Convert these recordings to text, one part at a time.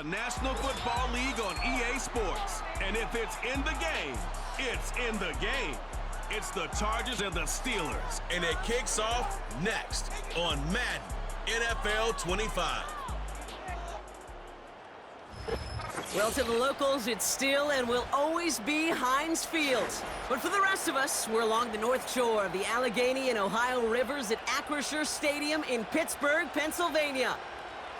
National Football League on EA Sports. And if it's in the game, it's in the game. It's the Chargers and the Steelers. And it kicks off next on Madden NFL 25. Well, to the locals, it's still and will always be Heinz Field. But for the rest of us, we're along the north shore of the Allegheny and Ohio rivers at Acrisure Stadium in Pittsburgh, Pennsylvania.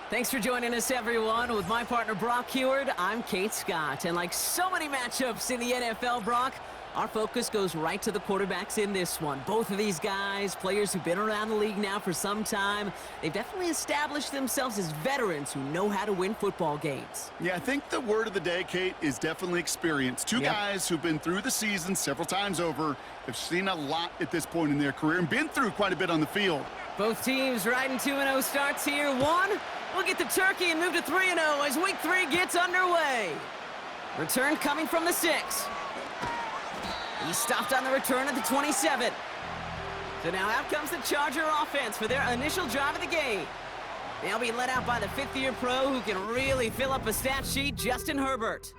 Thanks for joining us, everyone. With my partner, Brock Heward, I'm Kate Scott. And like so many matchups in the NFL, Brock, our focus goes right to the quarterbacks in this one. Both of these guys, players who've been around the league now for some time, they've definitely established themselves as veterans who know how to win football games. Yeah, I think the word of the day, Kate, is definitely experience. Two guys who've been through the season several times over, have seen a lot at this point in their career and been through quite a bit on the field. Both teams riding 2-0 starts here. One, we'll get the turkey and move to 3-0 as week 3 gets underway. Return coming from the 6. He stopped on the return at the 27. So now out comes the Charger offense for their initial drive of the game. They'll be led out by the fifth-year pro who can really fill up a stat sheet, Justin Herbert.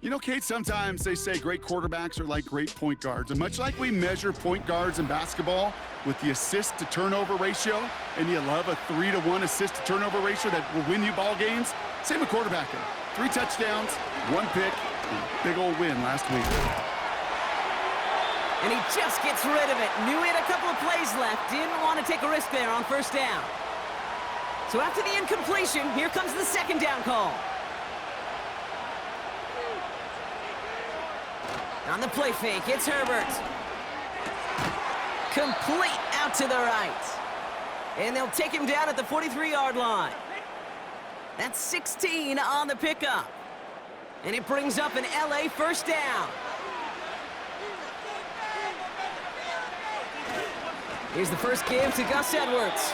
You know, Kate, sometimes they say great quarterbacks are like great point guards. And much like we measure point guards in basketball with the assist-to-turnover ratio, and you love a 3-to-1 assist-to-turnover ratio that will win you ball games, same with quarterbacking. 3 touchdowns, 1 pick, and a big old win last week. And he just gets rid of it. Knew he had a couple of plays left. Didn't want to take a risk there on first down. So after the incompletion, here comes the second down call. On the play fake, it's Herbert. Complete out to the right. And they'll take him down at the 43-yard line. That's 16 on the pickup. And it brings up an LA first down. Here's the first give to Gus Edwards.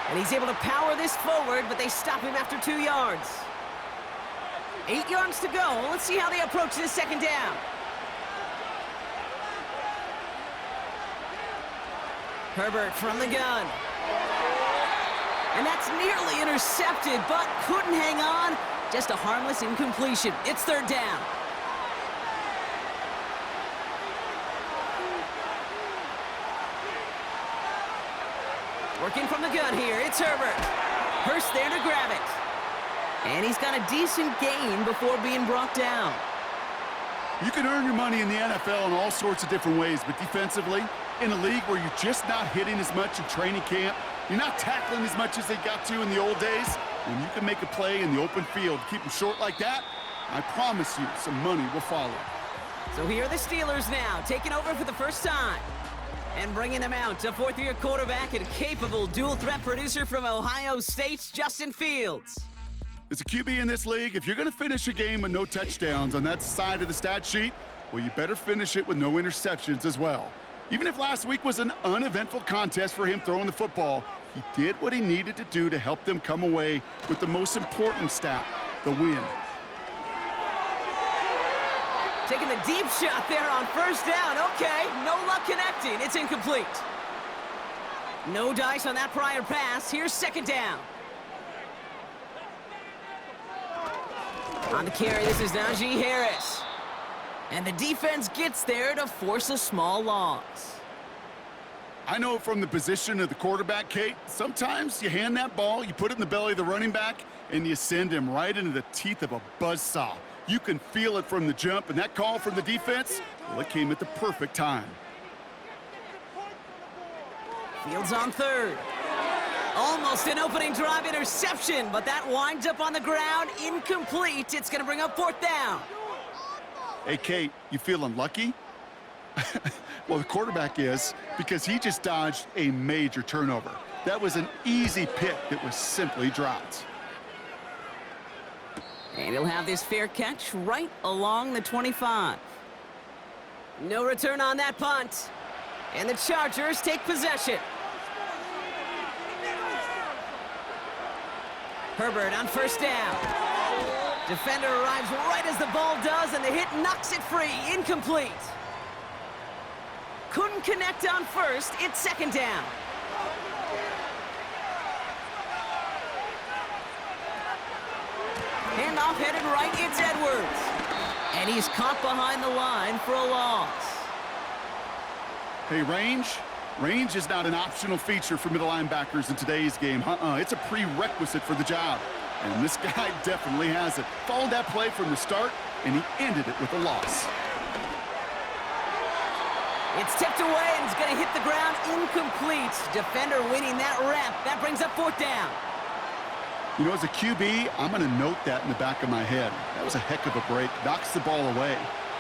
And he's able to power this forward, but they stop him after 2 yards. 8 yards to go. Let's see how they approach this second down. Herbert from the gun. And that's nearly intercepted, but couldn't hang on. Just a harmless incompletion. It's third down. Working from the gun here, it's Herbert. Hurst there to grab it. And he's got a decent gain before being brought down. You can earn your money in the NFL in all sorts of different ways, but defensively, in a league where you're just not hitting as much in training camp, you're not tackling as much as they got to in the old days, when you can make a play in the open field, keep them short like that, I promise you some money will follow. So here are the Steelers now, taking over for the first time. And bringing them out, a fourth-year quarterback and capable dual-threat producer from Ohio State's Justin Fields. As a QB in this league, if you're going to finish a game with no touchdowns on that side of the stat sheet, well, you better finish it with no interceptions as well. Even if last week was an uneventful contest for him throwing the football, he did what he needed to do to help them come away with the most important stat, the win. Taking the deep shot there on first down. Okay, no luck connecting. It's incomplete. No dice on that prior pass. Here's second down. On the carry, this is Najee Harris. And the defense gets there to force a small loss. I know from the position of the quarterback, Kate, sometimes you hand that ball, you put it in the belly of the running back, and you send him right into the teeth of a buzzsaw. You can feel it from the jump, and that call from the defense, well, it came at the perfect time. Fields on third. Almost an opening drive interception, but that winds up on the ground, incomplete. It's going to bring up fourth down. Hey, Kate, you feeling lucky? Well, the quarterback is, because he just dodged a major turnover. That was an easy pick that was simply dropped. And he'll have this fair catch right along the 25. No return on that punt. And the Chargers take possession. Herbert on first down. Defender arrives right as the ball does, and the hit knocks it free. Incomplete. Couldn't connect on first. It's second down. Handoff headed right, it's Edwards. And he's caught behind the line for a loss. Hey, range? Range is not an optional feature for middle linebackers in today's game. It's a prerequisite for the job. And this guy definitely has it. Followed that play from the start, and he ended it with a loss. It's tipped away, and it's going to hit the ground incomplete. Defender winning that rep. That brings up 4th down. You know, as a QB, I'm going to note that in the back of my head. That was a heck of a break. Knocks the ball away.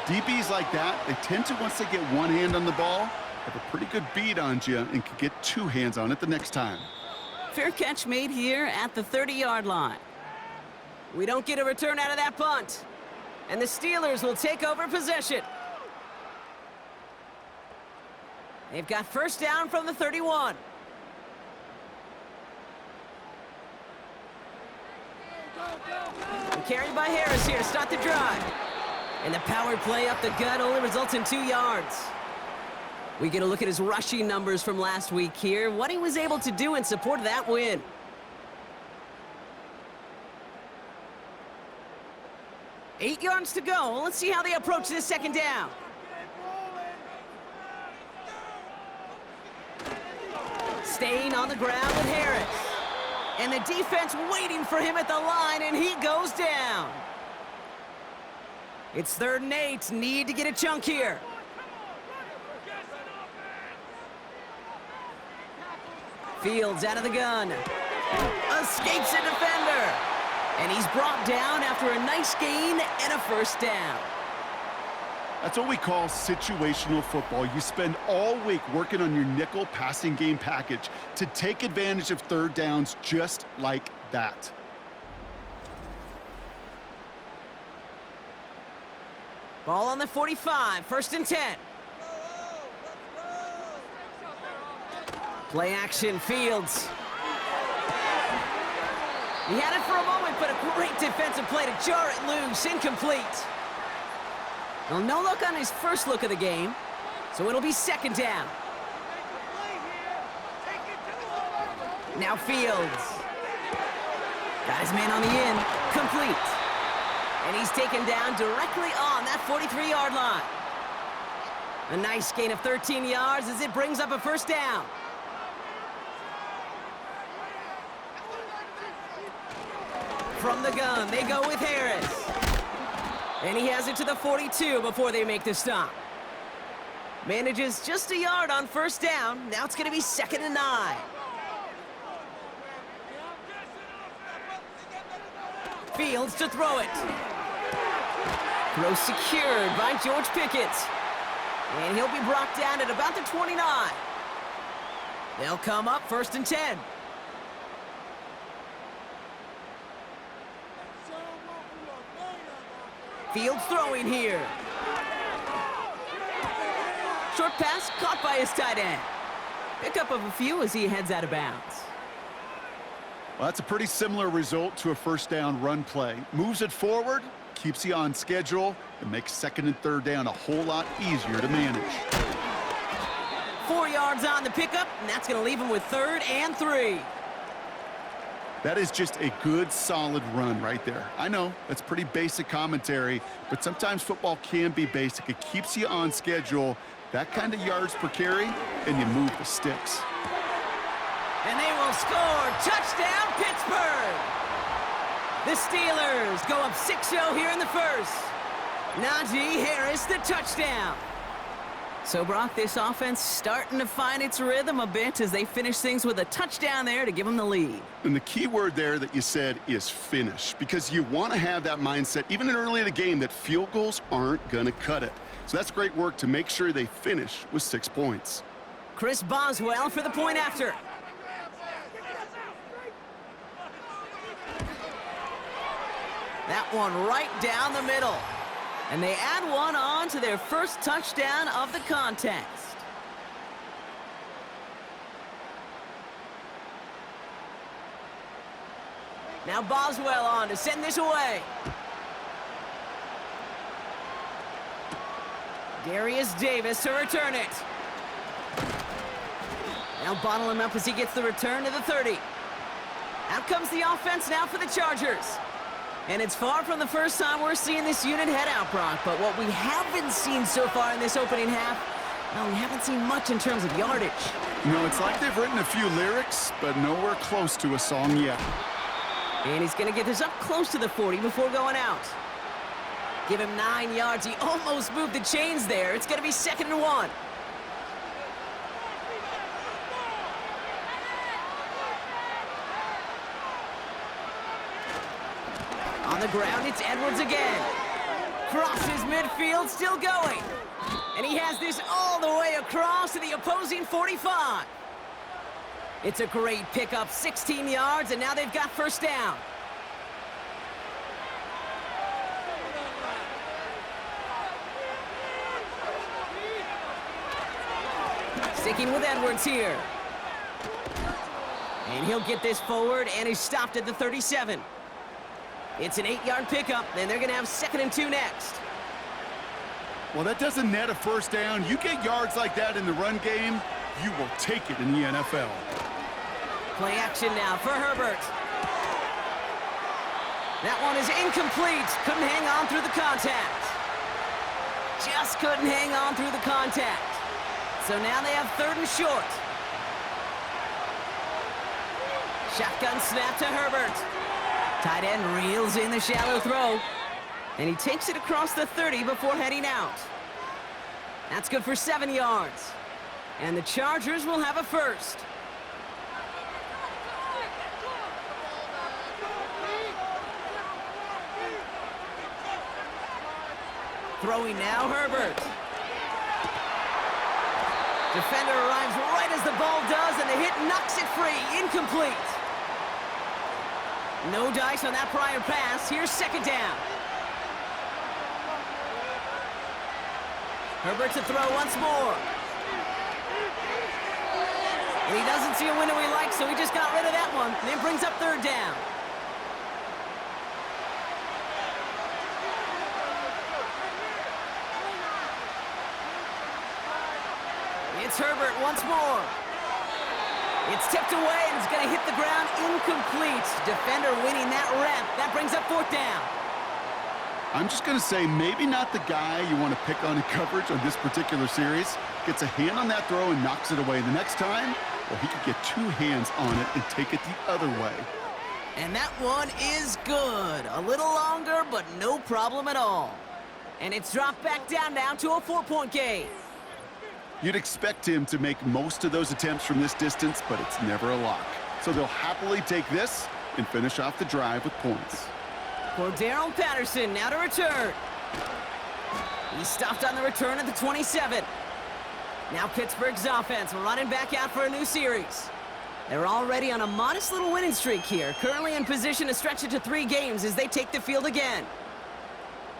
DBs like that, they tend to, once they get one hand on the ball, have a pretty good beat on you and can get 2 hands on it the next time. Fair catch made here at the 30-yard line. We don't get a return out of that punt. And the Steelers will take over possession. They've got 1st down from the 31. Carried by Harris here to start the drive. And the power play up the gut only results in 2 yards. We get a look at his rushing numbers from last week here, what he was able to do in support of that win. Eight yards to go. Let's see how they approach this 2nd down. Staying on the ground with Harris. And the defense waiting for him at the line, and he goes down. It's 3rd and 8. Need to get a chunk here. Fields out of the gun. Escapes a defender. And he's brought down after a nice gain and a 1st down. That's what we call situational football. You spend all week working on your nickel passing game package to take advantage of 3rd downs just like that. Ball on the 45, 1st and 10. Play action, Fields. He had it for a moment, but a great defensive play to jar it loose, incomplete. Well, no luck on his first look of the game, so it'll be 2nd down. Now Fields. Got his man on the in, complete. And he's taken down directly on that 43-yard line. A nice gain of 13 yards as it brings up a 1st down. From the gun, they go with Harris. And he has it to the 42 before they make the stop. Manages just a yard on 1st down. Now it's going to be 2nd and 9. Fields to throw it. Throw secured by George Pickett. And he'll be brought down at about the 29. They'll come up 1st and 10. Fields throwing here. Short pass caught by his tight end. Pickup of a few as he heads out of bounds. Well, that's a pretty similar result to a 1st down run play. Moves it forward, keeps you on schedule, and makes 2nd and 3rd down a whole lot easier to manage. 4 yards on the pickup, and that's going to leave him with 3rd and 3. That is just a good, solid run right there. I know, that's pretty basic commentary, but sometimes football can be basic. It keeps you on schedule, that kind of yards per carry, and you move the sticks. And they will score. Touchdown, Pittsburgh! The Steelers go up 6-0 here in the 1st. Najee Harris, the touchdown. So, Brock, this offense starting to find its rhythm a bit as they finish things with a touchdown there to give them the lead. And the key word there that you said is finish, because you want to have that mindset, even early in the game, that field goals aren't going to cut it. So that's great work to make sure they finish with 6 points. Chris Boswell for the point after. That one right down the middle. And they add one on to their 1st touchdown of the contest. Now Boswell on to send this away. Darius Davis to return it. Now bottle him up as he gets the return to the 30. Out comes the offense now for the Chargers. And it's far from the first time we're seeing this unit head out, Brock. But what we haven't seen so far in this opening half, well, we haven't seen much in terms of yardage. No, it's like they've written a few lyrics, but nowhere close to a song yet. And he's going to get this up close to the 40 before going out. Give him 9 yards. He almost moved the chains there. It's going to be 2nd and 1. On the ground, it's Edwards again. Crosses midfield, still going. And he has this all the way across to the opposing 45. It's a great pickup, 16 yards, and now they've got first down. Sticking with Edwards here. And he'll get this forward, and he's stopped at the 37. It's an 8-yard pickup, and they're going to have 2nd and 2 next. Well, that doesn't net a first down. You get yards like that in the run game, you will take it in the NFL. Play action now for Herbert. That one is incomplete. Couldn't hang on through the contact. Just couldn't hang on through the contact. So now they have 3rd and short. Shotgun snap to Herbert. Tight end reels in the shallow throw. And he takes it across the 30 before heading out. That's good for 7 yards. And the Chargers will have a first. Throwing now, Herbert. Defender arrives right as the ball does, and the hit knocks it free. Incomplete. No dice on that prior pass. Here's 2nd down. Herbert to throw once more. And he doesn't see a window he likes, so he just got rid of that one. And it brings up 3rd down. It's Herbert once more. It's tipped away, and it's going to hit the ground incomplete. Defender winning that rep. That brings up 4th down. I'm just going to say maybe not the guy you want to pick on in coverage on this particular series. Gets a hand on that throw and knocks it away. The next time, well, he could get 2 hands on it and take it the other way. And that one is good. A little longer, but no problem at all. And it's dropped back down now to a 4-point game. You'd expect him to make most of those attempts from this distance, but it's never a lock. So they'll happily take this and finish off the drive with points. Cordarrelle Patterson now to return. He stopped on the return at the 27. Now Pittsburgh's offense running back out for a new series. They're already on a modest little winning streak here, currently in position to stretch it to 3 games as they take the field again.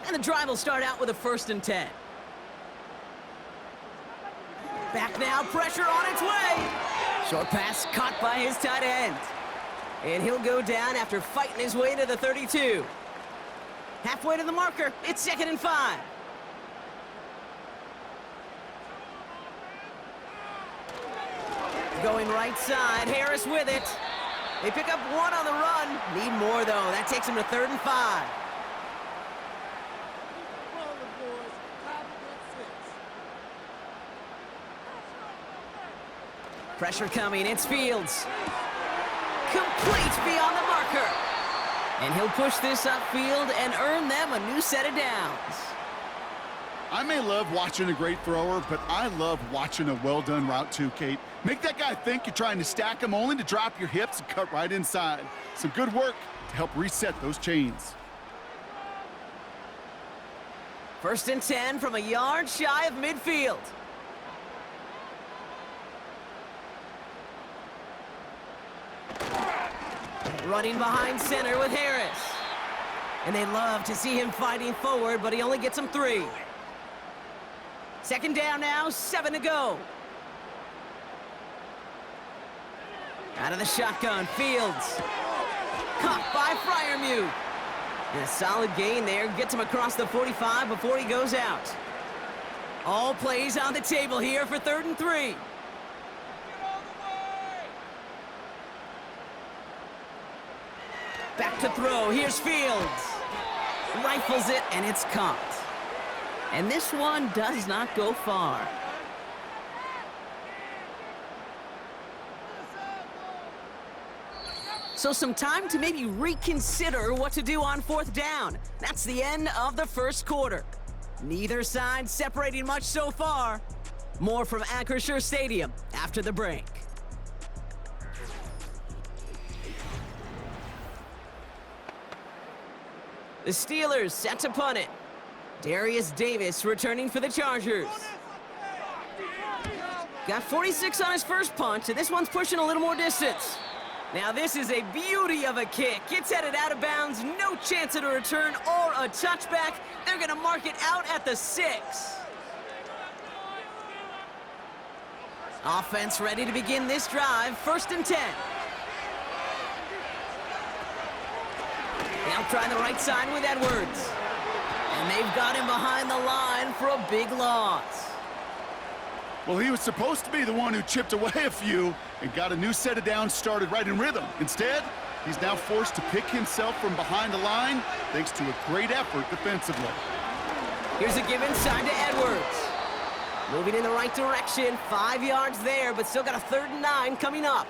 And the drive will start out with a 1st and 10. Back now, pressure on its way. Short pass caught by his tight end. And he'll go down after fighting his way to the 32. Halfway to the marker, it's 2nd and 5. Going right side, Harris with it. They pick up 1 on the run. Need more, though. That takes him to 3rd and 5. Pressure coming, it's Fields. Complete beyond the marker. And he'll push this upfield and earn them a new set of downs. I may love watching a great thrower, but I love watching a well-done route too, Kate. Make that guy think you're trying to stack him only to drop your hips and cut right inside. Some good work to help reset those chains. 1st and 10 from a yard shy of midfield. Running behind center with Harris. And they love to see him fighting forward, but he only gets them 3. 2nd down now, 7 to go. Out of the shotgun, Fields. Caught by Freiermuth. And a solid gain there, gets him across the 45 before he goes out. All plays on the table here for 3rd and 3. Back to throw, here's Fields. rifles it, and it's caught. And this one does not go far. So some time to maybe reconsider what to do on 4th down. That's the end of the first quarter. Neither side separating much so far. More from Acrisure Stadium after the break. The Steelers set to punt it. Darius Davis returning for the Chargers. Got 46 on his first punt, and this one's pushing a little more distance. Now this is a beauty of a kick. It's headed out of bounds, no chance at a return or a touchback. They're gonna mark it out at the 6. Offense ready to begin this drive, 1st and 10. Now trying the right side with Edwards. And they've got him behind the line for a big loss. Well, he was supposed to be the one who chipped away a few and got a new set of downs started right in rhythm. Instead, he's now forced to pick himself from behind the line thanks to a great effort defensively. Here's a give inside to Edwards. Moving in the right direction, 5 yards there, but still got a 3rd and 9 coming up.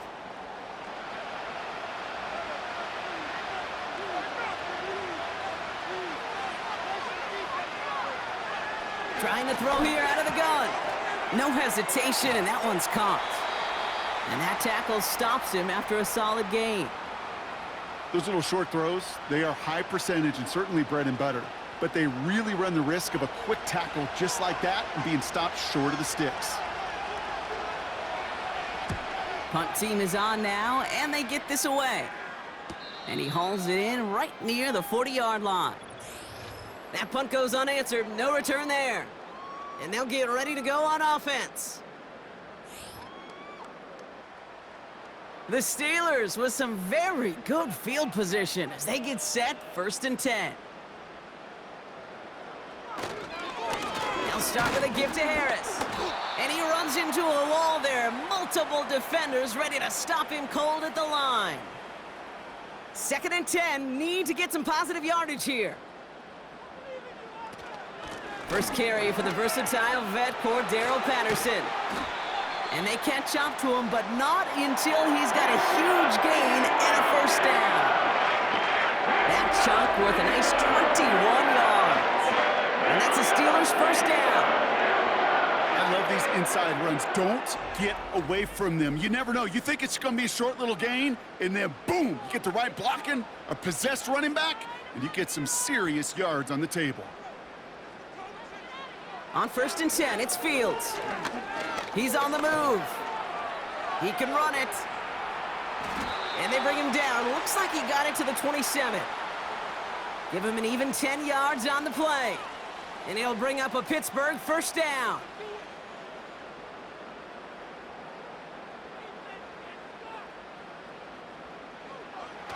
Trying to throw here out of the gun. No hesitation, and that one's caught. And that tackle stops him after a solid gain. Those little short throws, they are high percentage and certainly bread and butter. But they really run the risk of a quick tackle just like that and being stopped short of the sticks. Punt team is on now, and they get this away. And he hauls it in right near the 40-yard line. That punt goes unanswered, no return there. And they'll get ready to go on offense. The Steelers with some very good field position as they get set, 1st and 10. They'll start with a give to Harris. And he runs into a wall there. Multiple defenders ready to stop him cold at the line. 2nd and 10, need to get some positive yardage here. First carry for the versatile vet Cordero Patterson. And they catch up to him, but not until he's got a huge gain and a 1st down. That chunk worth a nice 21 yards. And that's the Steelers' 1st down. I love these inside runs. Don't get away from them. You never know. You think it's going to be a short little gain, and then boom, you get the right blocking, a possessed running back, and you get some serious yards on the table. On 1st and 10, it's Fields. He's on the move. He can run it. And they bring him down. Looks like he got it to the 27. Give him an even 10 yards on the play. And he'll bring up a Pittsburgh 1st down.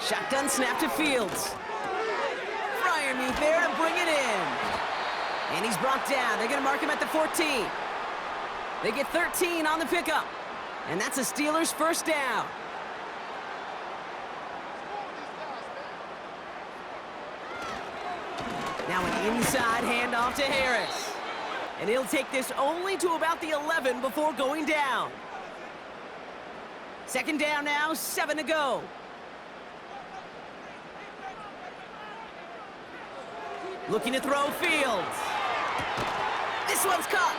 Shotgun snap to Fields. Fryermuth there to bring it in. And he's brought down. They're going to mark him at the 14. They get 13 on the pickup. And that's a Steelers 1st down. Now an inside handoff to Harris. And he'll take this only to about the 11 before going down. 2nd down now, 7 to go. Looking to throw Fields. This one's caught.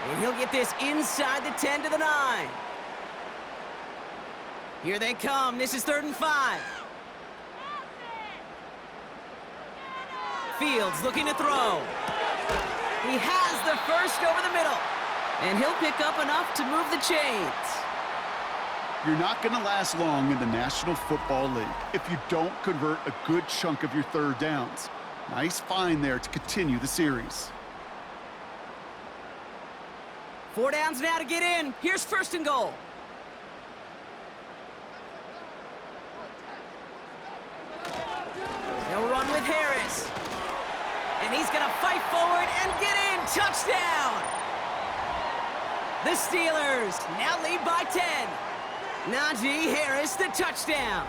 And he'll get this inside the 10 to the 9. Here they come. This is 3rd and 5. Fields looking to throw. He has the 1st over the middle. And he'll pick up enough to move the chains. You're not going to last long in the National Football League if you don't convert a good chunk of your 3rd downs. Nice find there to continue the series. 4 downs now to get in. Here's 1st and goal. They'll run with Harris. And he's going to fight forward and get in. Touchdown! The Steelers now lead by 10. Najee Harris, the touchdown.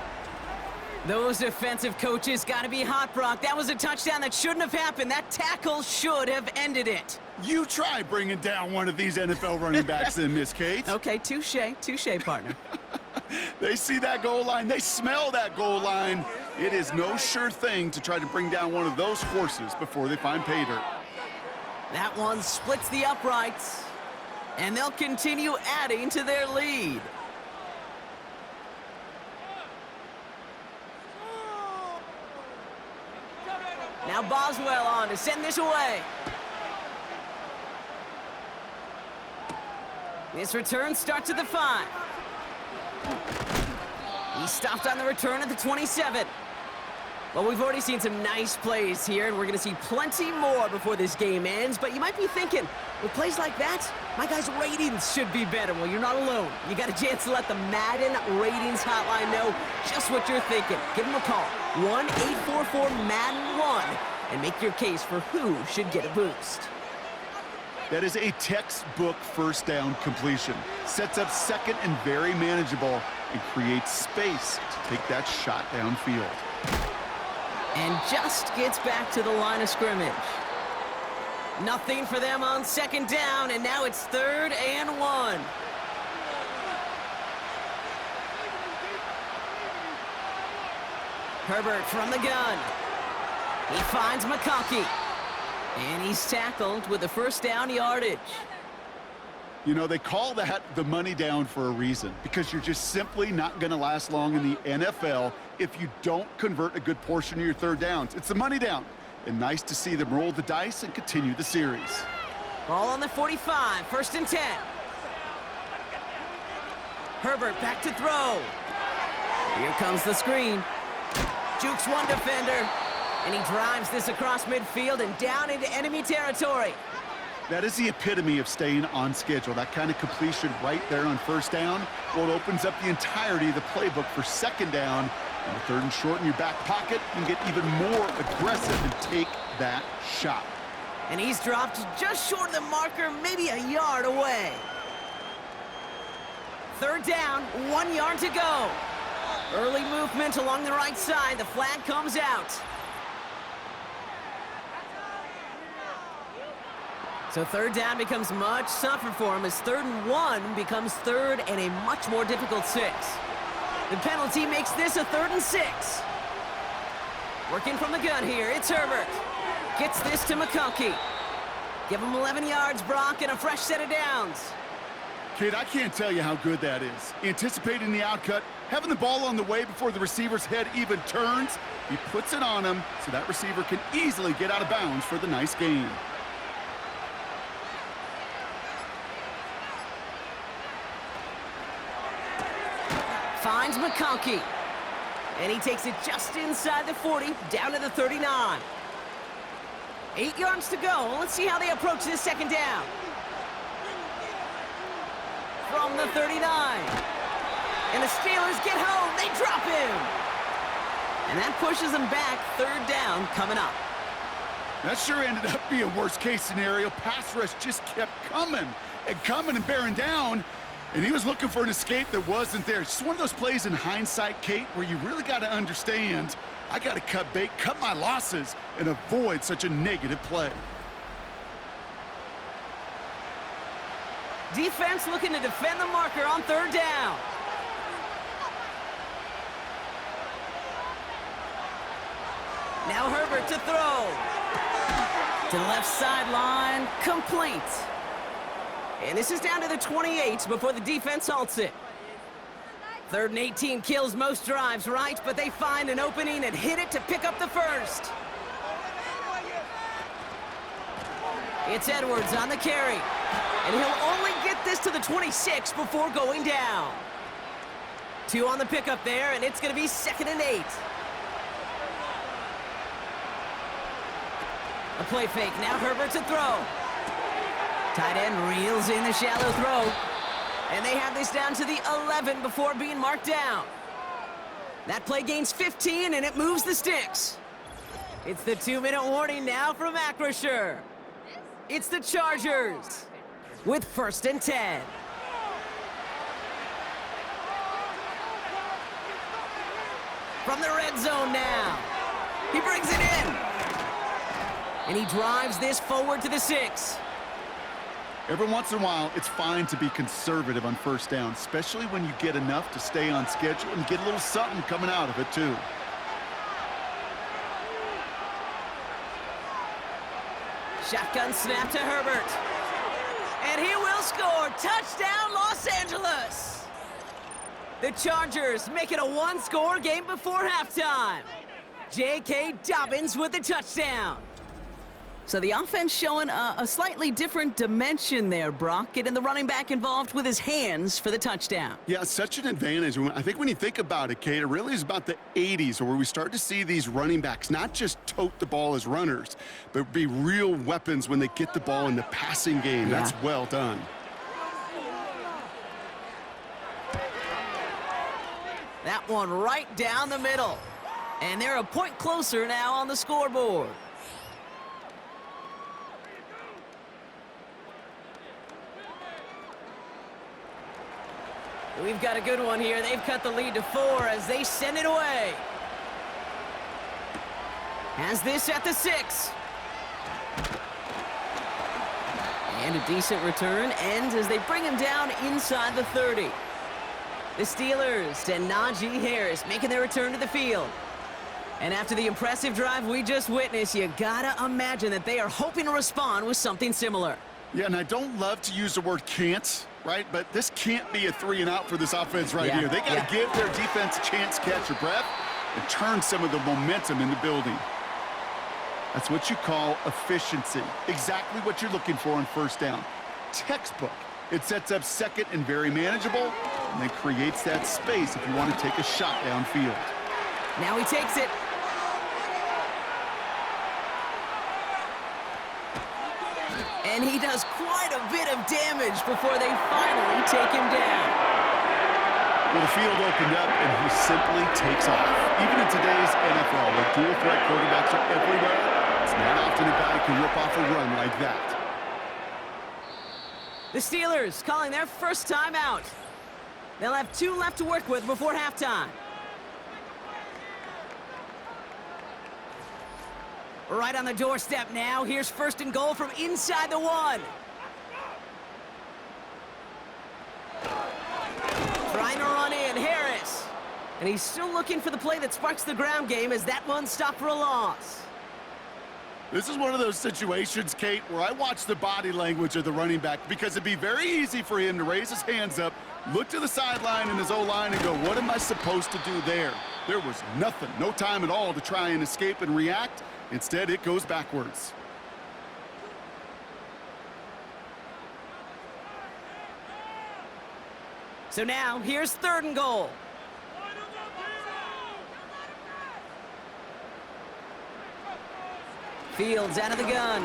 Those defensive coaches got to be hot, Brock. That was a touchdown that shouldn't have happened. That tackle should have ended it. You try bringing down one of these NFL running backs in, Miss Kate. Okay, touche, partner. They see that goal line. They smell that goal line. It is no sure thing to try to bring down one of those horses before they find pay dirt. That one splits the uprights, and they'll continue adding to their lead. Now Boswell on to send this away. This return starts at the 5. He stopped on the return at the 27. Well, we've already seen some nice plays here, and we're going to see plenty more before this game ends. But you might be thinking, with plays like that, my guys' ratings should be better. Well, you're not alone. You got a chance to let the Madden ratings hotline know just what you're thinking. Give them a call, 1-844-MADDEN-1, and make your case for who should get a boost. That is a textbook first down completion. Sets up second and very manageable and creates space to take that shot downfield. And just gets back to the line of scrimmage. Nothing for them on second down, and now it's 3rd and 1. Herbert from the gun. He finds McConkey. And he's tackled with the first down yardage. You know, they call that the money down for a reason, because you're just simply not going to last long in the NFL if you don't convert a good portion of your third downs. It's the money down. And nice to see them roll the dice and continue the series. Ball on the 45, 1st and 10. Herbert back to throw. Here comes the screen. Jukes one defender. And he drives this across midfield and down into enemy territory. That is the epitome of staying on schedule. That kind of completion right there on first down. Well, it opens up the entirety of the playbook for second down. And the 3rd and short in your back pocket, you can get even more aggressive and take that shot. And he's dropped just short of the marker, maybe a yard away. 3rd down, 1 yard to go. Early movement along the right side. The flag comes out. So 3rd down becomes much tougher for him as 3rd and 1 becomes 3rd and a much more difficult 6. The penalty makes this a 3rd and 6. Working from the gun here, it's Herbert. Gets this to McConkey. Give him 11 yards, Brock, and a fresh set of downs. Kid, I can't tell you how good that is. Anticipating the outcut, having the ball on the way before the receiver's head even turns. He puts it on him so that receiver can easily get out of bounds for the nice gain. Finds McConkey. And he takes it just inside the 40, down to the 39. 8 yards to go. Let's see how they approach this second down. From the 39. And the Steelers get home. They drop him. And that pushes them back. 3rd down coming up. That sure ended up being worst case scenario. Pass rush just kept coming and bearing down. And he was looking for an escape that wasn't there. It's just one of those plays in hindsight, Kate, where you really got to understand, I got to cut bait, cut my losses, and avoid such a negative play. Defense looking to defend the marker on 3rd down. Now Herbert to throw. To the left sideline, complete. And this is down to the 28 before the defense halts it. 3rd and 18 kills most drives, right? But they find an opening and hit it to pick up the 1st. It's Edwards on the carry. And he'll only get this to the 26 before going down. 2 on the pickup there, and it's going to be 2nd and 8. A play fake. Now Herbert to throw. Tight end reels in the shallow throw. And they have this down to the 11 before being marked down. That play gains 15, and it moves the sticks. It's the 2-minute warning now from Acrisure. It's the Chargers with 1st and 10. From the red zone now. He brings it in. And he drives this forward to the 6. Every once in a while, it's fine to be conservative on first down, especially when you get enough to stay on schedule and get a little something coming out of it, too. Shotgun snap to Herbert. And he will score. Touchdown, Los Angeles. The Chargers make it a one-score game before halftime. J.K. Dobbins with the touchdown. So the offense showing a slightly different dimension there, Brock, getting the running back involved with his hands for the touchdown. Yeah, such an advantage. I think when you think about it, Kate, it really is about the 80s where we start to see these running backs not just tote the ball as runners, but be real weapons when they get the ball in the passing game. Yeah. That's well done. That one right down the middle. And they're a point closer now on the scoreboard. We've got a good one here. They've cut the lead to 4 as they send it away. Has this at the 6. And a decent return ends as they bring him down inside the 30. The Steelers and Najee Harris making their return to the field. And after the impressive drive we just witnessed, you gotta imagine that they are hoping to respond with something similar. Yeah, and I don't love to use the word can't, right? But this can't be a 3-and-out for this offense right here. They got to give their defense a chance to catch their breath and turn some of the momentum in the building. That's what you call efficiency. Exactly what you're looking for on first down. Textbook. It sets up second and very manageable, and then creates that space if you want to take a shot downfield. Now he takes it. And he does quite a bit of damage before they finally take him down. Well, the field opened up, and he simply takes off. Even in today's NFL, where dual-threat quarterbacks are everywhere, it's not often a guy can rip off a run like that. The Steelers calling their first time out. They'll have 2 left to work with before halftime. Right on the doorstep now. Here's 1st and goal from inside the 1. Trying to run in, Harris. And he's still looking for the play that sparks the ground game as that one stopped for a loss. This is one of those situations, Kate, where I watch the body language of the running back because it'd be very easy for him to raise his hands up, look to the sideline in his O-line and go, what am I supposed to do there? There was nothing, no time at all to try and escape and react. Instead, it goes backwards. So now, here's 3rd and goal. Fields out of the gun.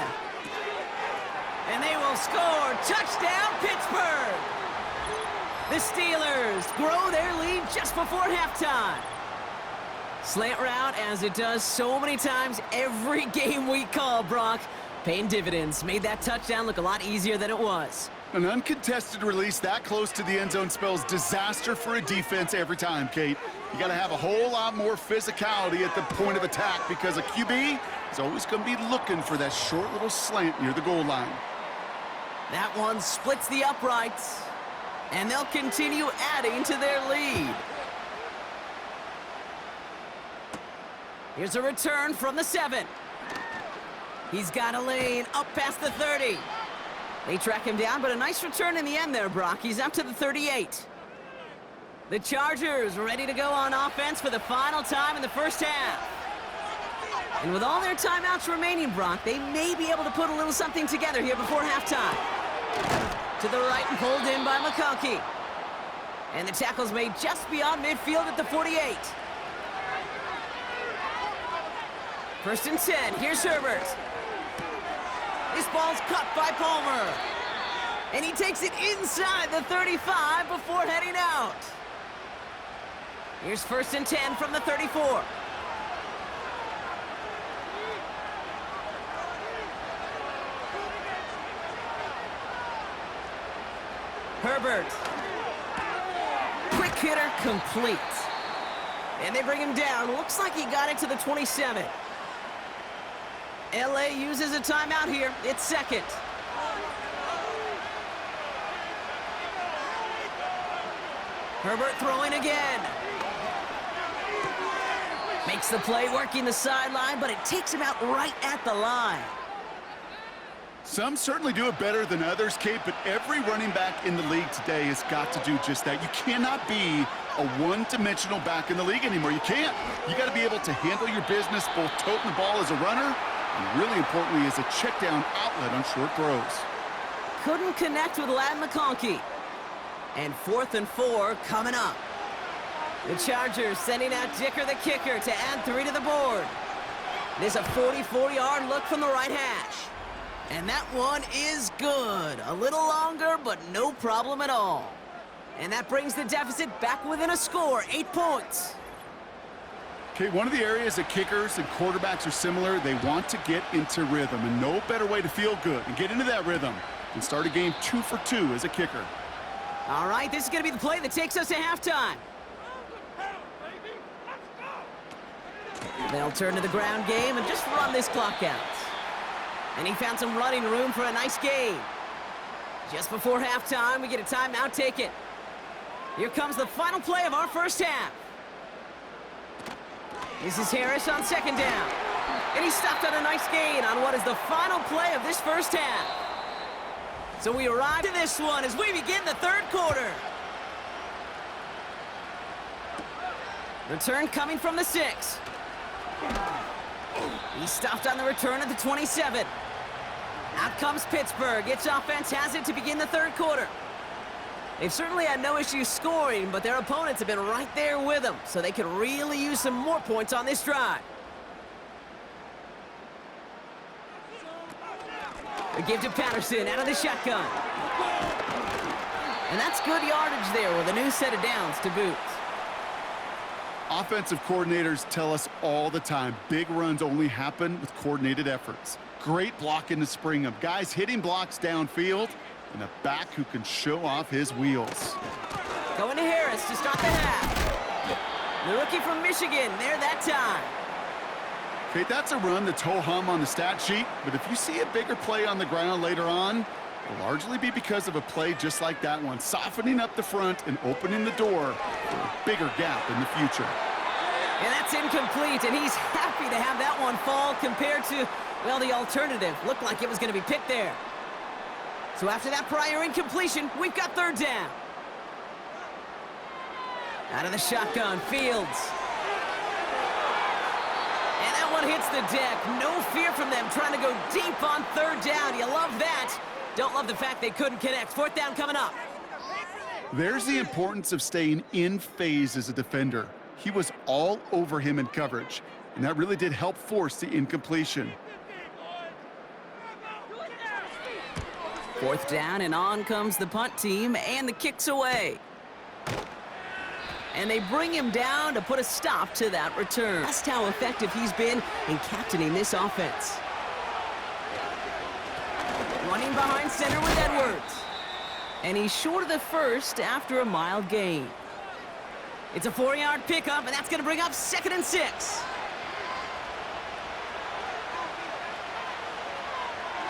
And they will score. Touchdown, Pittsburgh! The Steelers grow their lead just before halftime. Slant route, as it does so many times every game we call, Brock. Paying dividends. Made that touchdown look a lot easier than it was. An uncontested release that close to the end zone spells disaster for a defense every time, Kate. You got to have a whole lot more physicality at the point of attack because a QB is always going to be looking for that short little slant near the goal line. That one splits the uprights, and they'll continue adding to their lead. Here's a return from the 7. He's got a lane up past the 30. They track him down, but a nice return in the end there, Brock. He's up to the 38. The Chargers ready to go on offense for the final time in the first half. And with all their timeouts remaining, Brock, they may be able to put a little something together here before halftime. To the right and pulled in by McConkey. And the tackle's made just beyond midfield at the 48. 1st and 10. Here's Herbert. This ball's cut by Palmer. And he takes it inside the 35 before heading out. Here's 1st and 10 from the 34. Herbert. Quick hitter complete. And they bring him down. Looks like he got it to the 27. LA uses a timeout here. It's second. Herbert throwing again. Makes the play, working the sideline, but it takes him out right at the line. Some certainly do it better than others, Kate, but every running back in the league today has got to do just that. You cannot be a one-dimensional back in the league anymore. You can't. You got to be able to handle your business, both toting the ball as a runner, and really importantly as a check-down outlet on short throws. Couldn't connect with Lad McConkey. And 4th and 4 coming up. The Chargers sending out Dicker the kicker to add 3 to the board. There's a 44-yard look from the right hash. And that one is good. A little longer, but no problem at all. And that brings the deficit back within a score, 8 points. Okay, one of the areas that kickers and quarterbacks are similar, they want to get into rhythm, and no better way to feel good and get into that rhythm than start a game 2 for 2 as a kicker. All right, this is going to be the play that takes us to halftime. They'll turn to the ground game and just run this clock out. And he found some running room for a nice gain. Just before halftime, we get a timeout taken. Here comes the final play of our first half. This is Harris on second down. And he stopped on a nice gain on what is the final play of this first half. So we arrive to this one as we begin the third quarter. Return coming from the 6. He stopped on the return at the 27. Out comes Pittsburgh. Its offense has it to begin the third quarter. They've certainly had no issue scoring, but their opponents have been right there with them, so they could really use some more points on this drive. A give to Patterson out of the shotgun. And that's good yardage there with a new set of downs to boot. Offensive coordinators tell us all the time, big runs only happen with coordinated efforts. Great blocking to spring them. Guys hitting blocks downfield, and a back who can show off his wheels. Going to Harris to start the half. The rookie from Michigan, there that time. Okay, that's a run that's ho-hum on the stat sheet, but if you see a bigger play on the ground later on, it'll largely be because of a play just like that one, softening up the front and opening the door for a bigger gap in the future. And that's incomplete, and he's happy to have that one fall compared to, well, the alternative. Looked like it was going to be picked there. So after that prior incompletion, we've got third down. Out of the shotgun, Fields. And that one hits the deck. No fear from them trying to go deep on third down. You love that. Don't love the fact they couldn't connect. Fourth down coming up. There's the importance of staying in phase as a defender. He was all over him in coverage, and that really did help force the incompletion. Fourth down, and on comes the punt team, and the kick's away. And they bring him down to put a stop to that return. That's how effective he's been in captaining this offense. Running behind center with Edwards. And he's short of the first after a mild gain. It's a 4-yard pickup, and that's going to bring up 2nd and 6.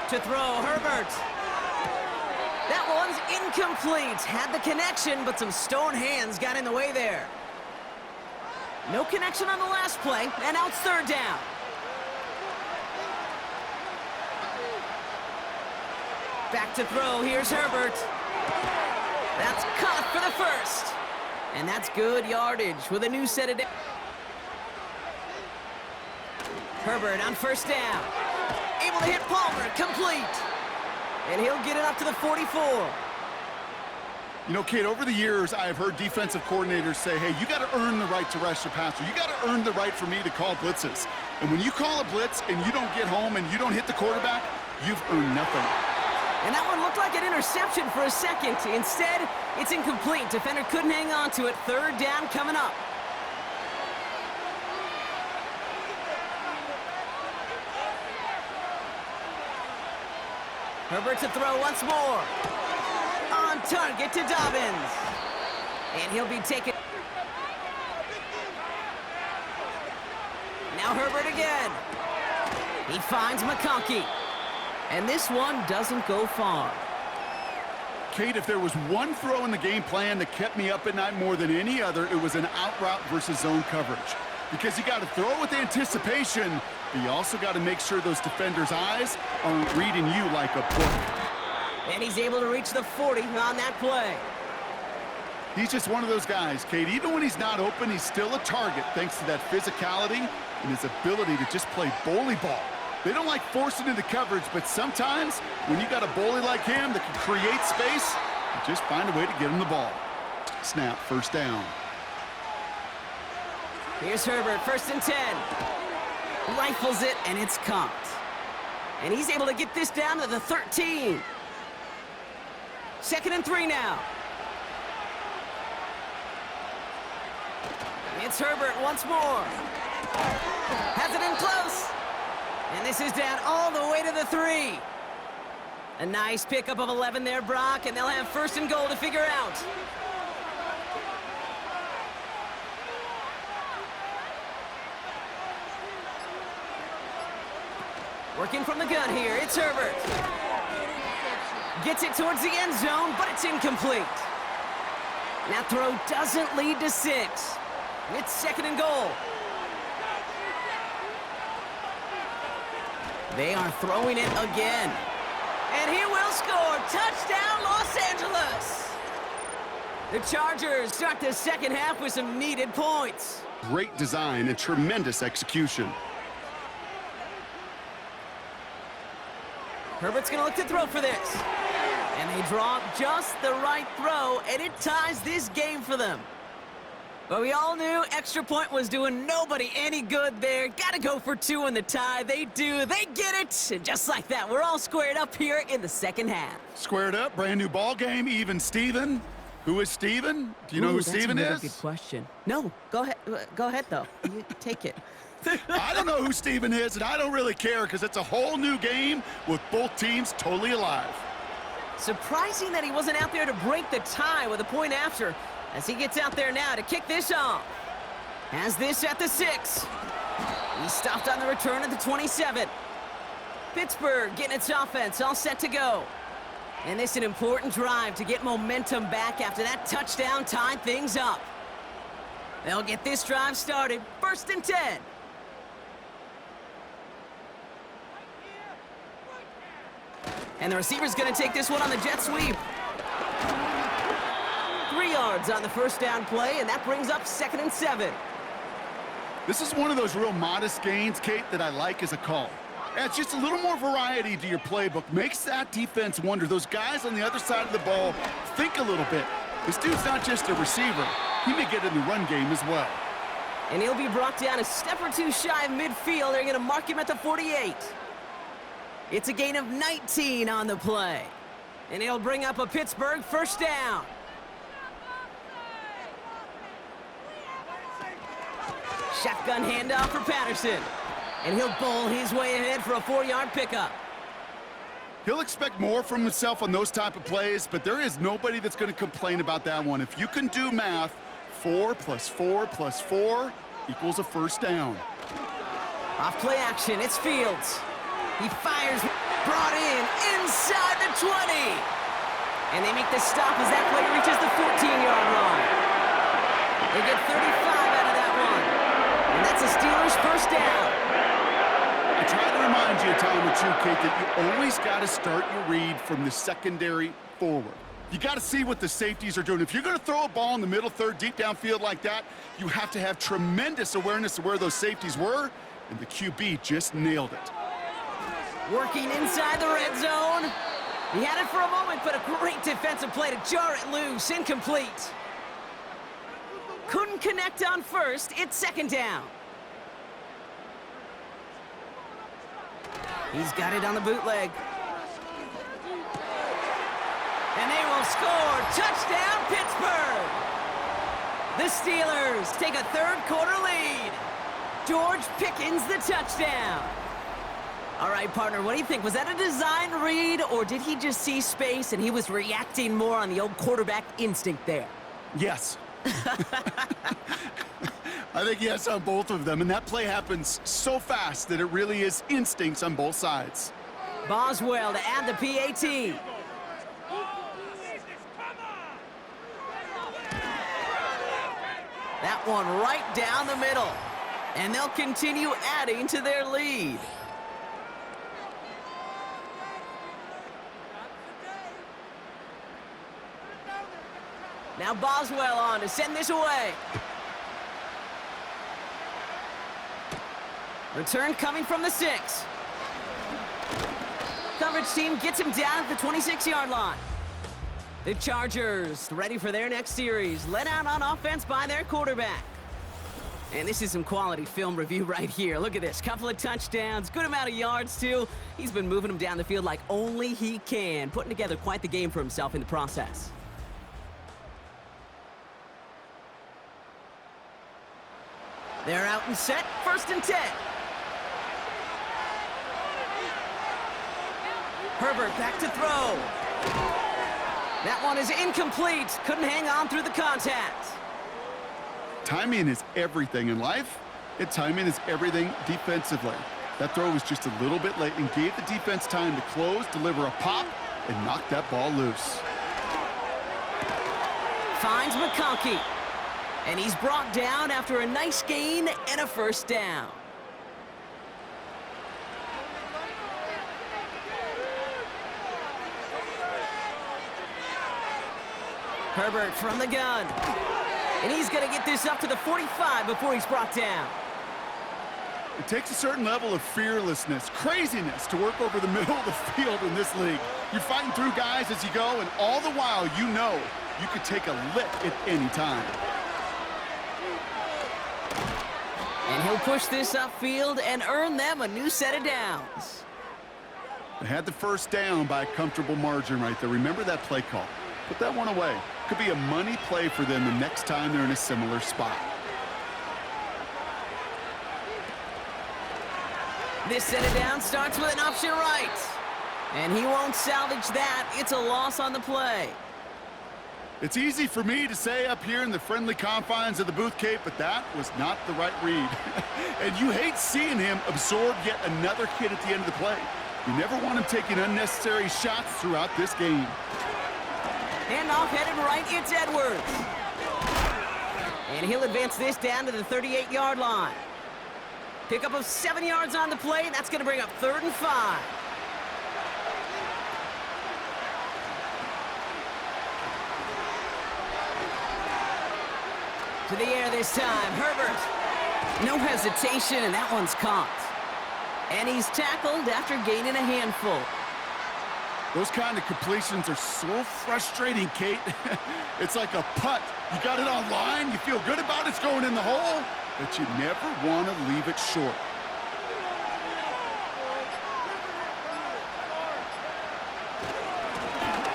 To throw, Herbert. That one's incomplete. Had the connection, but some stone hands got in the way there. No connection on the last play, and now it's third down. Back to throw, here's Herbert. That's caught for the first. And that's good yardage with a new set of... Herbert on first down. Able to hit Palmer, complete. And he'll get it up to the 44. You know, Kate, over the years, I've heard defensive coordinators say, hey, you got to earn the right to rush the passer. You got to earn the right for me to call blitzes. And when you call a blitz and you don't get home and you don't hit the quarterback, you've earned nothing. And that one looked like an interception for a second. Instead, it's incomplete. Defender couldn't hang on to it. Third down coming up. Herbert to throw once more. On target to Dobbins. And he'll be taken. again. He finds McConkey. And this one doesn't go far. Kate, if there was one throw in the game plan that kept me up at night more than any other, it was an out route versus zone coverage. Because you got to throw with anticipation, but you also got to make sure those defenders' eyes aren't reading you like a book. And he's able to reach the 40 on that play. He's just one of those guys, Kate. Even when he's not open, he's still a target thanks to that physicality and his ability to just play bully ball. They don't like forcing into coverage, but sometimes when you got a bully like him that can create space, you just find a way to get him the ball. Snap, first down. Here's Herbert, 1st and 10. Rifles it, and it's caught. And he's able to get this down to the 13. 2nd and 3 now. It's Herbert once more. Has it in close. And this is down all the way to the 3. A nice pickup of 11 there, Brock, and they'll have 1st and goal to figure out. Working from the gun here, it's Herbert. Gets it towards the end zone, but it's incomplete. That throw doesn't lead to 6. It's 2nd and goal. They are throwing it again. And he will score. Touchdown, Los Angeles. The Chargers start the 2nd half with some needed points. Great design and tremendous execution. Herbert's going to look to throw for this. And they draw up just the right throw, and it ties this game for them. But we all knew extra point was doing nobody any good there. Got to go for 2 in the tie. They do. They get it. And just like that, we're all squared up here in the 2nd half. Squared up, brand new ball game, even Steven. Who is Steven? Do you know who Steven is? That's a good question. No, go ahead. Go ahead, though. You take it. I don't know who Steven is, and I don't really care because it's a whole new game with both teams totally alive. Surprising that he wasn't out there to break the tie with a point after, as he gets out there now to kick this off. Has this at the 6. He stopped on the return at the 27. Pittsburgh getting its offense all set to go. And this is an important drive to get momentum back after that touchdown tied things up. They'll get this drive started. 1st and 10. And the receiver's going to take this one on the jet sweep. 3 yards on the 1st down play, and that brings up 2nd and 7. This is one of those real modest gains, Kate, that I like as a call. Adds just a little more variety to your playbook. Makes that defense wonder. Those guys on the other side of the ball think a little bit. This dude's not just a receiver. He may get in the run game as well. And he'll be brought down a step or 2 shy of midfield. They're going to mark him at the 48. It's a gain of 19 on the play. And he'll bring up a Pittsburgh 1st down. Shotgun handoff for Patterson. And he'll bowl his way ahead for a 4-yard pickup. He'll expect more from himself on those type of plays, but there is nobody that's going to complain about that one. If you can do math, 4 plus 4 plus 4 equals a 1st down. Off play action, it's Fields. He fires, brought in, inside the 20. And they make the stop as that play reaches the 14-yard line. They get 35 out of that one. And that's a Steelers 1st down. I try to remind you a time or 2, Kate, that you always got to start your read from the secondary forward. You got to see what the safeties are doing. If you're going to throw a ball in the middle third, deep downfield like that, you have to have tremendous awareness of where those safeties were, and the QB just nailed it. Working inside the red zone. He had it for a moment, but a great defensive play to jar it loose. Incomplete. Couldn't connect on 1st. It's 2nd down. He's got it on the bootleg. And they will score. Touchdown, Pittsburgh. The Steelers take a 3rd quarter lead. George Pickens the touchdown. All right, partner, what do you think? Was that a design read, or did he just see space and he was reacting more on the old quarterback instinct there? Yes. I think yes on both of them, and that play happens so fast that it really is instincts on both sides. Boswell to add the PAT. That one right down the middle. And they'll continue adding to their lead. Now Boswell on to send this away. Return coming from the 6. Coverage team gets him down at the 26-yard line. The Chargers ready for their next series, led out on offense by their quarterback. And this is some quality film review right here. Look at this, couple of touchdowns, good amount of yards too. He's been moving them down the field like only he can, putting together quite the game for himself in the process. They're out and set, 1st and 10. Herbert back to throw. That one is incomplete. Couldn't hang on through the contact. Timing is everything in life, and timing is everything defensively. That throw was just a little bit late and gave the defense time to close, deliver a pop, and knock that ball loose. Finds McConkey. And he's brought down after a nice gain and a 1st down. Herbert from the gun. And he's going to get this up to the 45 before he's brought down. It takes a certain level of fearlessness, craziness to work over the middle of the field in this league. You're fighting through guys as you go, and all the while you know you could take a lick at any time. And he'll push this upfield and earn them a new set of downs. They had the 1st down by a comfortable margin right there. Remember that play call. Put that one away. Could be a money play for them the next time they're in a similar spot. This set of downs starts with an option right. And he won't salvage that. It's a loss on the play. It's easy for me to say up here in the friendly confines of the booth, Kate, but that was not the right read. And you hate seeing him absorb yet another hit at the end of the play. You never want him taking unnecessary shots throughout this game. Handoff headed right, it's Edwards. And he'll advance this down to the 38-yard line. Pickup of 7 yards on the play, and that's going to bring up 3rd and 5. To the air this time, Herbert. No hesitation, and that one's caught. And he's tackled after gaining a handful. Those kind of completions are so frustrating, Kate. It's like a putt. You got it on line, you feel good about it, it's going in the hole, but you never want to leave it short.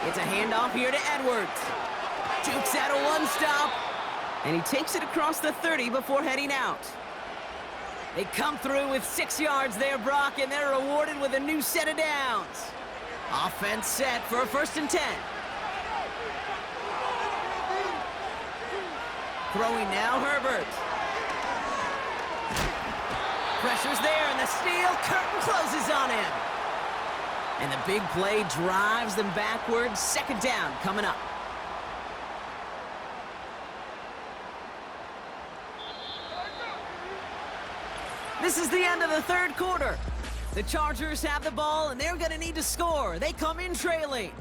It's a handoff here to Edwards. Jukes out a one-stop, and he takes it across the 30 before heading out. They come through with 6 yards there, Brock, and they're rewarded with a new set of downs. Offense set for a 1st and 10. Throwing now, Herbert. Pressure's there, and the steel curtain closes on him. And the big play drives them backwards. 2nd down coming up. This is the end of the 3rd quarter. The Chargers have the ball, and they're going to need to score. They come in trailing.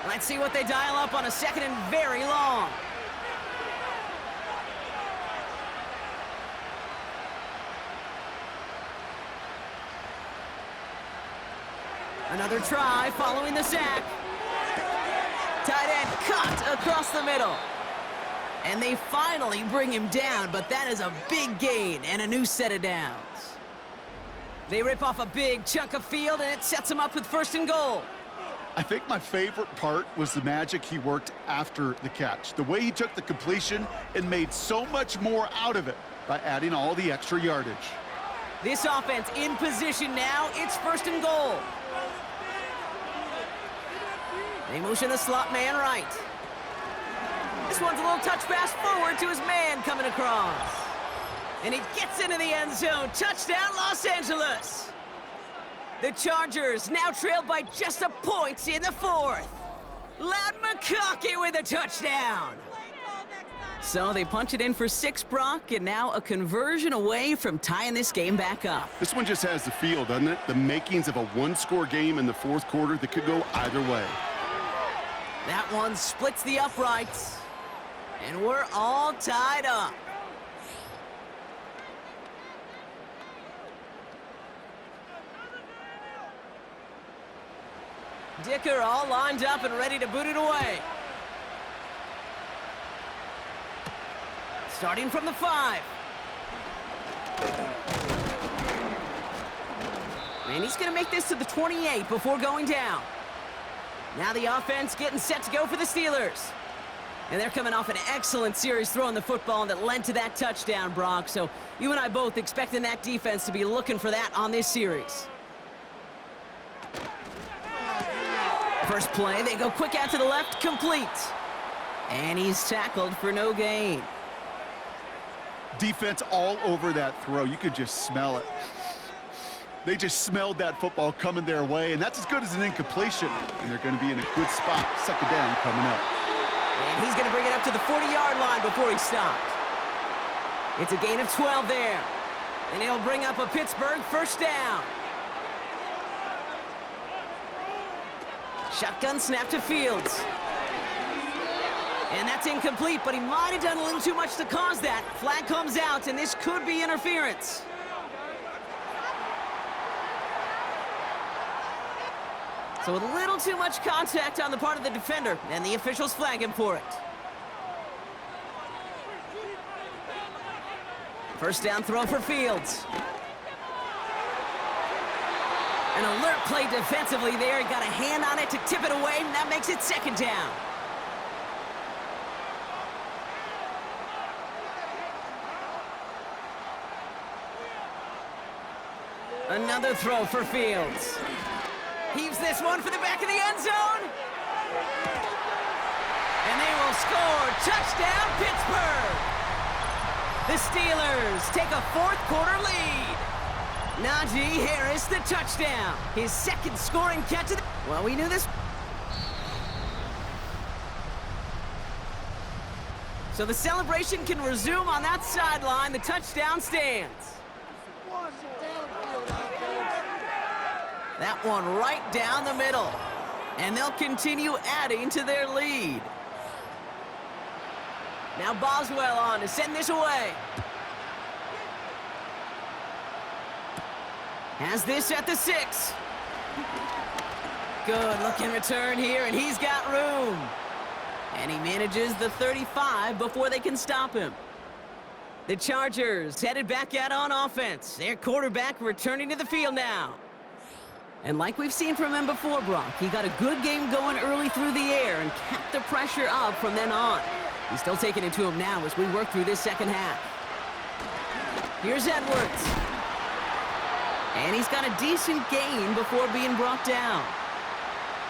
Let's see what they dial up on a 2nd and very long. Another try following the sack. Tight end cut across the middle. And they finally bring him down, but that is a big gain and a new set of downs. They rip off a big chunk of field, and it sets them up with 1st and goal. I think my favorite part was the magic he worked after the catch. The way he took the completion and made so much more out of it. by adding all the extra yardage. This offense in position now. It's 1st and goal. They motion the slot man right. This one's a little touch pass forward to his man coming across. And he gets into the end zone. Touchdown, Los Angeles. The Chargers now trailed by just a point in the 4th. Loud McConkey with a touchdown. So they punch it in for 6, Brock, and now a conversion away from tying this game back up. This one just has the feel, doesn't it? The makings of a one-score game in the 4th quarter that could go either way. That one splits the uprights, and we're all tied up. Dicker all lined up and ready to boot it away. Starting from the 5. And he's going to make this to the 28 before going down. Now the offense getting set to go for the Steelers. And they're coming off an excellent series throwing the football that led to that touchdown, Brock. So you and I both expecting that defense to be looking for that on this series. First play, they go quick out to the left, complete. And he's tackled for no gain. Defense all over that throw. You could just smell it. They just smelled that football coming their way, and that's as good as an incompletion. And they're going to be in a good spot. 2nd down coming up. And he's going to bring it up to the 40-yard line before he stopped. It's a gain of 12 there. And it'll bring up a Pittsburgh 1st down. Shotgun snap to Fields. And that's incomplete, but he might have done a little too much to cause that. Flag comes out, and this could be interference. So a little too much contact on the part of the defender, and the officials flag him for it. 1st down throw for Fields. An alert play defensively there. He got a hand on it to tip it away, and that makes it 2nd down. Another throw for Fields. Heaves this one for the back of the end zone. And they will score. Touchdown, Pittsburgh. The Steelers take a 4th quarter lead. Najee Harris, the touchdown. His 2nd scoring catch of the... Well, we knew this. So the celebration can resume on that sideline. The touchdown stands. That one right down the middle. And they'll continue adding to their lead. Now Boswell on to send this away. Has this at the 6. Good looking return here, and he's got room. And he manages the 35 before they can stop him. The Chargers headed back out on offense. Their quarterback returning to the field now. And like we've seen from him before, Brock, he got a good game going early through the air and kept the pressure up from then on. He's still taking it to him now as we work through this 2nd half. Here's Edwards. And he's got a decent gain before being brought down.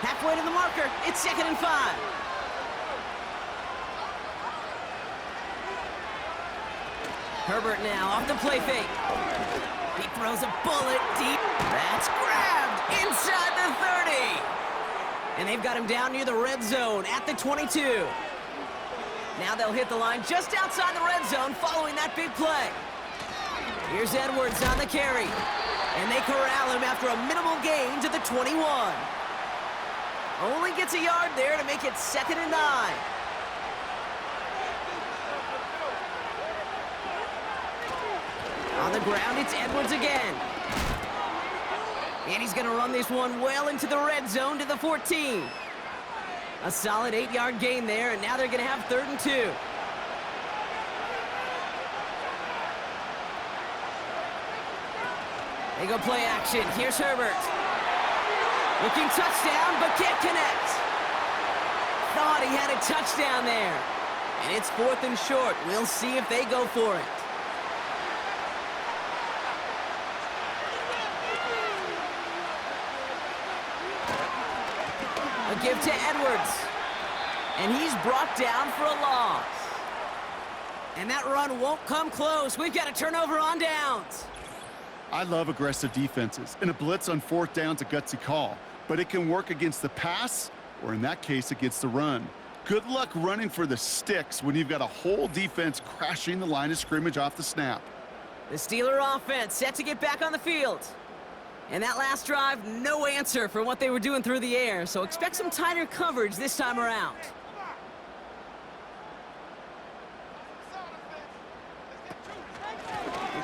Halfway to the marker, it's 2nd and 5. Herbert now off the play fake. He throws a bullet deep. That's grabbed inside the 30. And they've got him down near the red zone at the 22. Now they'll hit the line just outside the red zone following that big play. Here's Edwards on the carry. And they corral him after a minimal gain to the 21. Only gets a yard there to make it 2nd and 9. On the ground, it's Edwards again. And he's going to run this one well into the red zone to the 14. A solid 8-yard gain there, and now they're going to have 3rd and 2. They go play action. Here's Herbert. Looking touchdown, but can't connect. Thought he had a touchdown there. And it's 4th and short. We'll see if they go for it. A give to Edwards. And he's brought down for a loss. And that run won't come close. We've got a turnover on downs. I love aggressive defenses, and a blitz on 4th down's a gutsy call, but it can work against the pass, or in that case, against the run. Good luck running for the sticks when you've got a whole defense crashing the line of scrimmage off the snap. The Steeler offense set to get back on the field. And that last drive, no answer for what they were doing through the air, so expect some tighter coverage this time around.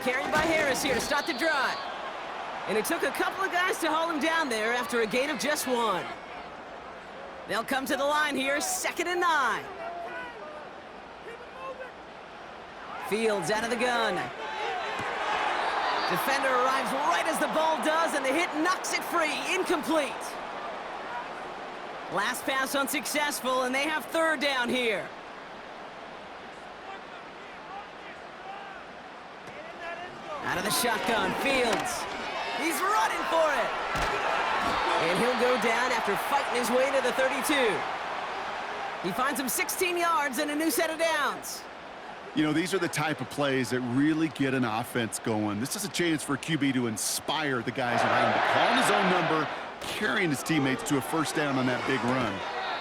Carried by Harris here to start the drive. And it took a couple of guys to haul him down there after a gain of just 1. They'll come to the line here, 2nd and 9. Fields out of the gun. Defender arrives right as the ball does, and the hit knocks it free, incomplete. Last pass unsuccessful, and they have 3rd down here. Out of the shotgun, Fields. He's running for it. And he'll go down after fighting his way to the 32. He finds him 16 yards and a new set of downs. You know, these are the type of plays that really get an offense going. This is a chance for a QB to inspire the guys around him. Calling his own number, carrying his teammates to a 1st down on that big run.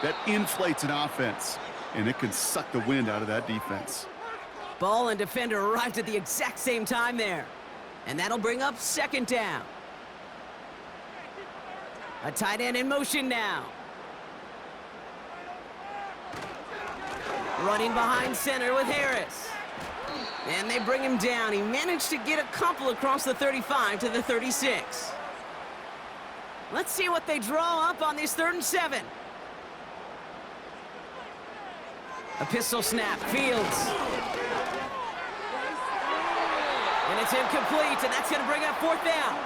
That inflates an offense, and it can suck the wind out of that defense. Ball and defender arrived at the exact same time there. And that'll bring up 2nd down. A tight end in motion now. Running behind center with Harris. And they bring him down. He managed to get a couple across the 35 to the 36. Let's see what they draw up on this 3rd and 7. A pistol snap, Fields. And it's incomplete, and that's going to bring up 4th down.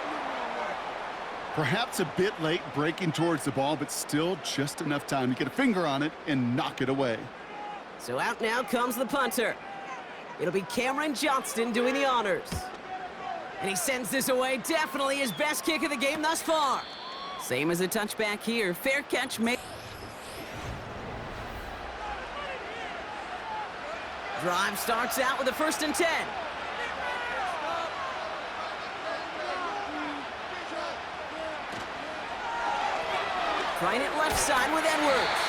Perhaps a bit late breaking towards the ball, but still just enough time to get a finger on it and knock it away. So out now comes the punter. It'll be Cameron Johnston doing the honors. And he sends this away, definitely his best kick of the game thus far. Same as a touchback here, fair catch made. Drive starts out with a 1st and 10. Trying it left side with Edwards.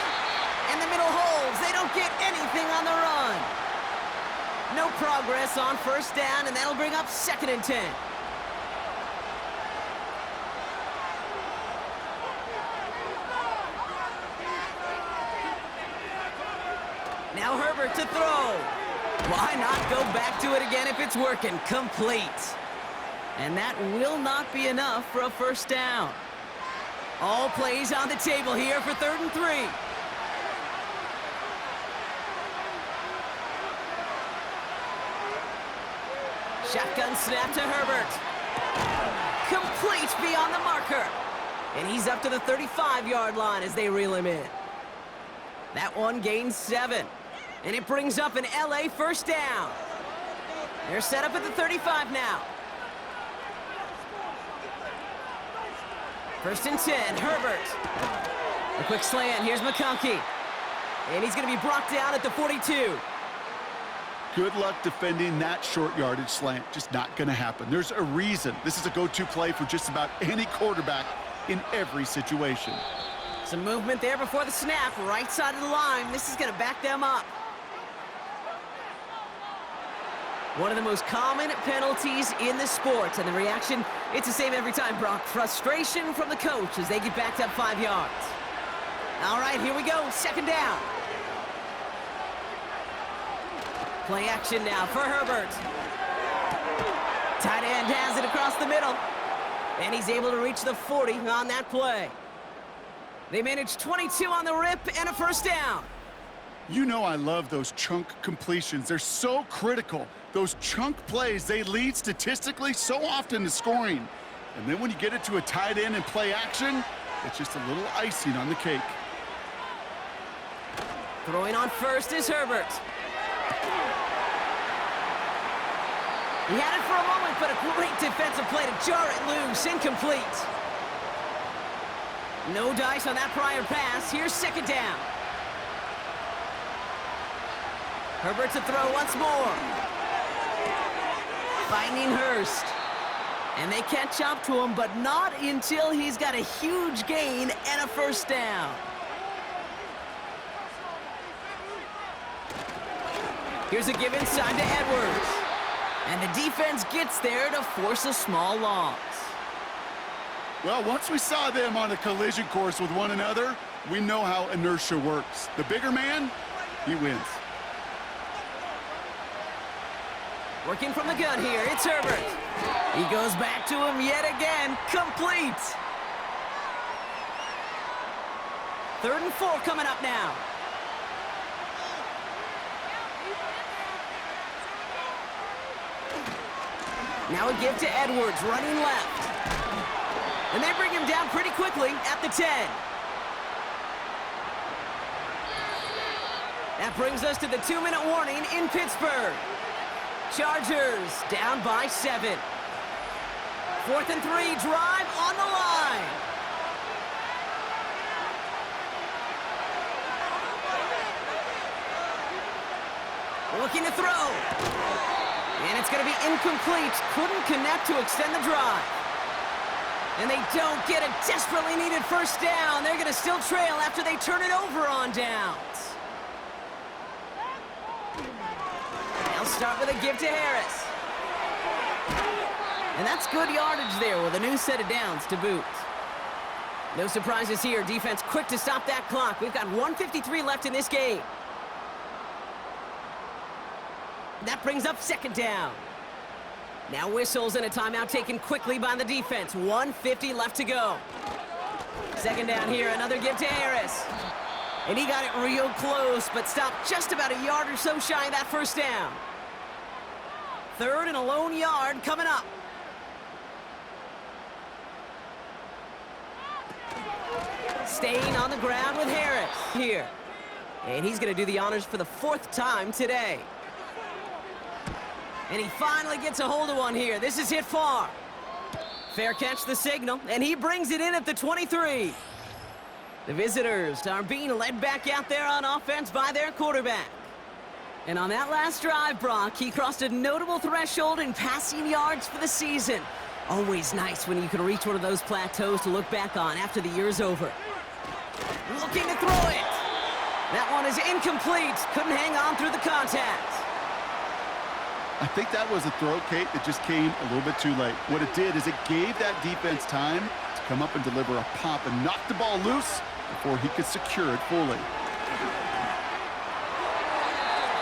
And the middle holds. They don't get anything on the run. No progress on 1st down, and that'll bring up 2nd and 10. Now Herbert to throw. Why not go back to it again if it's working? Complete. And that will not be enough for a 1st down. All plays on the table here for 3rd and 3. Shotgun snap to Herbert. Complete beyond the marker. And he's up to the 35-yard line as they reel him in. That one gains 7. And it brings up an LA 1st down. They're set up at the 35 now. 1st and 10, Herbert. A quick slant, here's McConkey. And he's going to be brought down at the 42. Good luck defending that short yardage slant. Just not going to happen. There's a reason. This is a go-to play for just about any quarterback in every situation. Some movement there before the snap, right side of the line. This is going to back them up. One of the most common penalties in the sport, and the reaction, it's the same every time, Brock. Frustration from the coach as they get backed up 5 yards. All right, here we go, 2nd down. Play action now for Herbert. Tight end has it across the middle, and he's able to reach the 40 on that play. They managed 22 on the rip and a 1st down. You know I love those chunk completions. They're so critical. Those chunk plays, they lead statistically so often to scoring. And then when you get it to a tight end and play action, it's just a little icing on the cake. Throwing on 1st is Herbert. He had it for a moment, but a great defensive play to jar it loose. Incomplete. No dice on that prior pass. Here's second down. Herbert to throw once more. Finding Hurst. And they catch up to him, but not until he's got a huge gain and a first down. Here's a give inside to Edwards. And the defense gets there to force a small loss. Well, once we saw them on a collision course with one another, we know how inertia works. The bigger man, he wins. Working from the gun here, it's Herbert. He goes back to him yet again, complete. 3rd and 4 coming up now. Now a give to Edwards, running left. And they bring him down pretty quickly at the 10. That brings us to the 2-minute warning in Pittsburgh. Chargers down by 7. 4th and 3, drive on the line. Looking to throw. And it's going to be incomplete. Couldn't connect to extend the drive. And they don't get a desperately needed first down. They're going to still trail after they turn it over on downs. They'll start with a give to Harris. And that's good yardage there with a new set of downs to boot. No surprises here. Defense quick to stop that clock. We've got 1:53 left in this game. That brings up second down. Now whistles and a timeout taken quickly by the defense. 1:50 left to go. Second down here, another give to Harris. And he got it real close, but stopped just about a yard or so shy of that first down. 3rd and a lone yard coming up. Staying on the ground with Harris here. And he's going to do the honors for the 4th time today. And he finally gets a hold of one here. This is hit far. Fair catch the signal, and he brings it in at the 23. The visitors are being led back out there on offense by their quarterback. And on that last drive, Brock, he crossed a notable threshold in passing yards for the season. Always nice when you can reach one of those plateaus to look back on after the year's over. Looking to throw it. That one is incomplete. Couldn't hang on through the contact. I think that was a throw, Kate, that just came a little bit too late. What it did is it gave that defense time to come up and deliver a pop and knock the ball loose before he could secure it fully.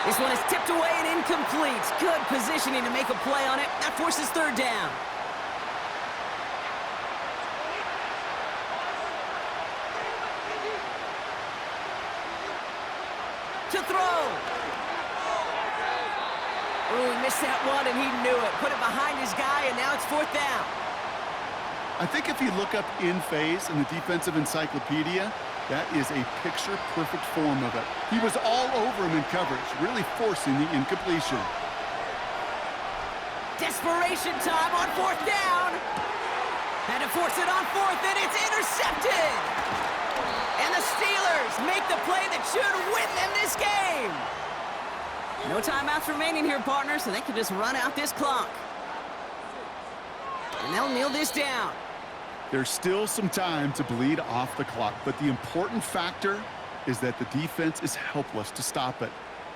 This one is tipped away and incomplete. Good positioning to make a play on it. That forces 3rd down. To throw. Oh, he missed that one, and he knew it. Put it behind his guy, and now it's 4th down. I think if you look up in phase in the defensive encyclopedia, that is a picture-perfect form of it. He was all over him in coverage, really forcing the incompletion. Desperation time on 4th down. Had to force it on 4th, and it's intercepted. And the Steelers make the play that should win them this game. No timeouts remaining here, partner, so they can just run out this clock. And they'll kneel this down. There's still some time to bleed off the clock, but the important factor is that the defense is helpless to stop it.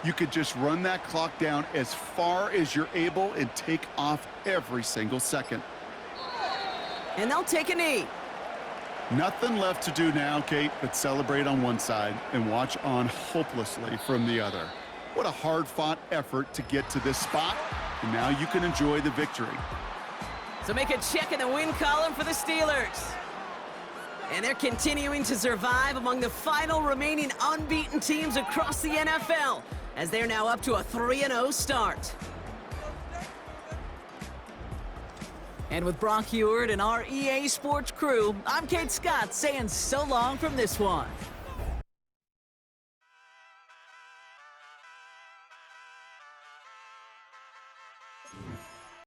You could just run that clock down as far as you're able and take off every single second. And they'll take a knee. Nothing left to do now, Kate, but celebrate on one side and watch on hopelessly from the other. What a hard-fought effort to get to this spot, and now you can enjoy the victory. So make a check in the win column for the Steelers. And they're continuing to survive among the final remaining unbeaten teams across the NFL, as they're now up to a 3-0 start. And with Brock Heward and our EA Sports crew, I'm Kate Scott saying so long from this one.